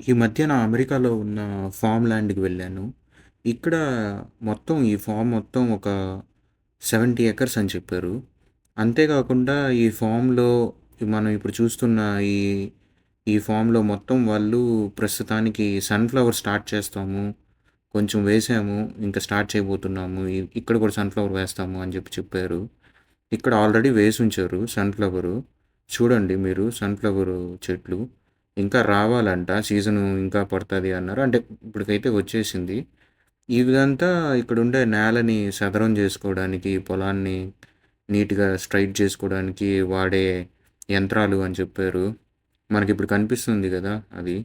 ఈ మధ్యన అమెరికాలో ఉన్న ఫార్మ్ ల్యాండ్‌కి వెళ్ళాను. ఇక్కడ మొత్తం ఈ ఫార్మ్ మొత్తం ఒక 70 ఎకర్స్ అని చెప్పారు. అంతే కాకుండా ఈ ఫార్మ్‌లో మనం ఇప్పుడు చూస్తున్న ఈ ఈ ఫార్మ్‌లో మొత్తం వాళ్ళు ప్రస్తుతానికి సన్‌ఫ్లవర్ స్టార్ట్ చేస్తాము. కొంచెం వేసాము. ఇంకా స్టార్ట్ చేయబోతున్నాము. ఇక్కడ కూడా సన్‌ఫ్లవర్ వేస్తాము అని చెప్పారు. ఇక్కడ ఆల్రెడీ వేసుంచారు సన్‌ఫ్లవరు. చూడండి మీరు సన్‌ఫ్లవరు చెట్లు. ఇంకా రావాలంట. సీజను ఇంకా పడతది అన్నారు. అంటే ఇప్పటికైతే వచ్చేసింది. ఇదంతా ఇక్కడుండే నేలని సదరం జేసుకోవడానికి, పొలాన్ని నీట్‌గా స్ట్రెయిట్ చేసుకోవడానికి వాడే యంత్రాలు అని చెప్పారు. మనకిప్పుడు కనిపిస్తుంది గదా! అది.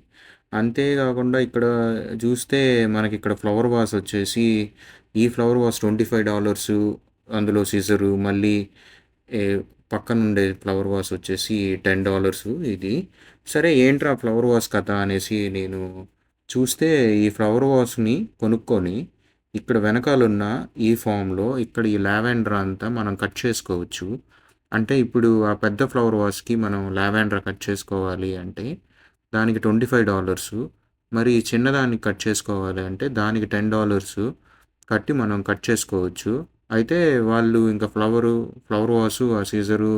అంతే గాకుండా ఇక్కడ జూస్తే మనకిక్కడ ఫ్లవర్ వాస్ వచ్చేసి, ఈ ఫ్లవర్ వాస్ $25 అందులో సిజరు మళ్ళీ ఏ పక్కనుండే ఫ్లవర్ వాస్ వచ్చేసి $10 ఇది. సరే ఏంట్రా ఫ్లవర్ వాస్ కథ అనేసి నేను చూస్తే, ఈ ఫ్లవర్ వాస్‌ని కొనుక్కొని, ఇక్కడ వెనకాలున్న ఈ ఫామ్‌లో ఇక్కడ ఈ లావెండర్ అంతా మనం కట్ చేసుకోవచ్చు. అంటే ఇప్పుడు ఆ పెద్ద ఫ్లవర్ వాస్‌కి మనం లావెండర్ కట్ చేసుకోవాలి అంటే, దానికి $25 మరి చిన్నదానికి కట్ చేసుకోవాలి అంటే, దానికి $10 కట్టి మనం కట్ చేసుకోవచ్చు. అయితే వాళ్ళు ఇంకా ఫ్లవర్ వాసు, ఆ సీజరు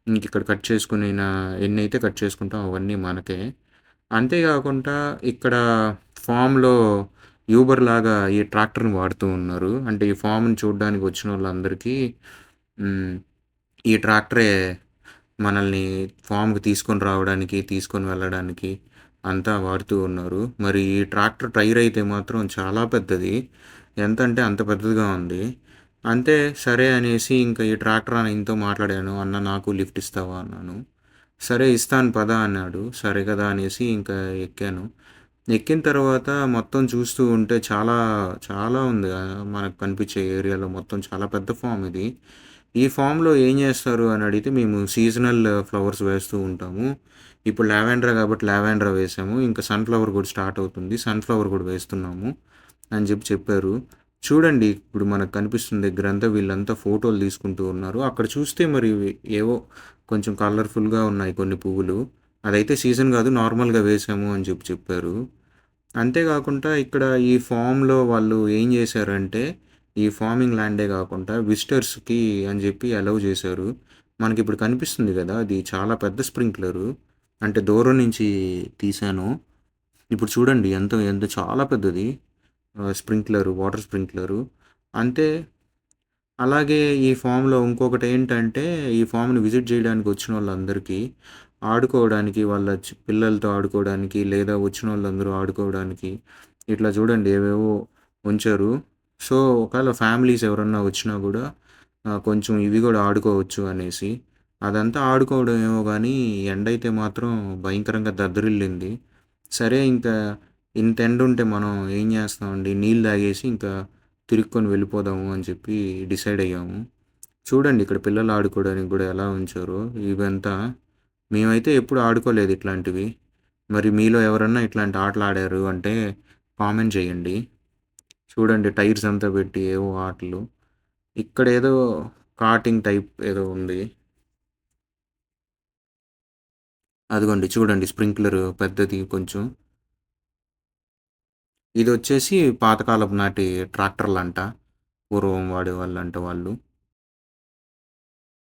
ఇంకిక్కడ కట్ చేసుకునిన ఎన్నైతే కట్ చేసుకుంటామో అవన్నీ మనకే. అంతే గాకుండా ఇక్కడ ఫామ్‌లో యూబర్ లాగా ఈ ట్రాక్టర్‌ని వాడుతూ ఉన్నారు. అంటే ఈ ఫామ్‌ని చూడ్డానికి వచ్చినోళ్ళందరికీ హ్మ్. ఈ ట్రాక్టరే మనల్ని ఫామ్‌కి తీసుకొని రావడానికి, తీసుకొని వెళ్ళడానికి అంతా వాడుతూ ఉన్నారు. మరి ఈ ట్రాక్టర్ టైర్ అయితే మాత్రం చాలా పెద్దది. ఎంతంటే అంత పెద్దదిగా ఉంది. అంతే సరే అనేసి ఇంకా ఈ ట్రాక్టర్ ఆయనతో మాట్లాడాను. "అన్న నాకు లిఫ్ట్ ఇస్తావా?" అన్నాను. "సరే ఇస్తాను పద" అన్నాడు. సరే కదా అనేసి ఇంకా ఎక్కాను. ఎక్కిన తర్వాత మొత్తం చూస్తూ ఉంటే చాలా, చాలా ఉంది. మనకు కనిపించే ఏరియాలో మొత్తం చాలా పెద్ద ఫార్మ్ ఇది. ఈ ఫార్మ్‌లో ఏం చేస్తారు అని అడిగితే, మేము సీజనల్ ఫ్లవర్స్ వేస్తూ ఉంటాము. ఇప్పుడు లావెండర్ కాబట్టి లావెండర్ వేసాము. ఇంకా సన్‌ఫ్లవర్ కూడా స్టార్ట్ అవుతుంది. సన్‌ఫ్లవర్ కూడా వేస్తున్నాము అని చెప్పారు. చూడండి ఇప్పుడు మనకు కనిపిస్తున్న దగ్గరంతా వీళ్ళంతా ఫోటోలు తీసుకుంటూ ఉన్నారు. అక్కడ చూస్తే మరి ఏవో కొంచెం కలర్‌ఫుల్‌గా ఉన్నాయి కొన్ని పువ్వులు. అదైతే సీజన్ కాదు నార్మల్‌గా వేసాము అని చెప్పారు. అంతే కాకుండా ఇక్కడ ఈ ఫామ్‌లో వాళ్ళు ఏం చేశారంటే, ఈ ఫార్మింగ్ ల్యాండే కాకుండా విజిటర్స్‌కి అని చెప్పి అలౌ చేశారు. మనకిప్పుడు కనిపిస్తుంది కదా! అది చాలా పెద్ద స్ప్రింక్లరు. అంటే దూరం నుంచి తీశాను. ఇప్పుడు చూడండి ఎంత ఎంత చాలా పెద్దది. Sprinkler, water sprinkler. అంతే అలాగే ఈ ఫామ్‌లో ఇంకొకటేంటంటే, ఈ ఫామ్‌ని విజిట్ జేయడానికి వచ్చినోళ్ళందరికీ ఆడుకోవడానికి వాళ్ళ పిల్లలతో ఆడుకోవడానికి, లేదా వచ్చినోళ్ళందరూ ఆడుకోవడానికి, ఇట్లా చూడండి ఏవేవో ఉంచారు. సో, ఒకవేళ ఫ్యామిలీస్ ఎవరన్నా వచ్చినా గూడా కొంచెం ఇవి గూడా ఆడుకోవచ్చు అనేసి. అదంతా ఆడుకోవడం ఏమో గానీ, ఎండైతే మాత్రం భయంకరంగా దద్దరిల్లింది. సరే ఇంకా ఇంత ఎండుంటే మనం ఏం జేస్తామండి, నీళ్ళు తాగేసి ఇంకా తిరుక్కొని వెళ్ళిపోదాము అని చెప్పి డిసైడ్ అయ్యాము. చూడండి ఇక్కడ పిల్లలు ఆడుకోవడానికి కూడా ఎలా ఉంచారో ఇవంతా. మేమైతే ఎప్పుడు ఆడుకోలేదు ఇట్లాంటివి. మరి మీలో ఎవరన్నా ఇట్లాంటి ఆటలు ఆడారు అంటే కామెంట్ చేయండి. చూడండి టైర్స్ అంతా పెట్టి ఏవో ఆటలు. ఇక్కడేదో కార్టింగ్ టైప్ ఏదో ఉంది. అదిగోండి చూడండి స్ప్రింక్లర్ పెద్దది కొంచెం. ఇదొచ్చేసి పాతకాలపు నాటి ట్రాక్టర్‌లంట. పూర్వం వాడేవాళ్ళంట వాళ్ళు.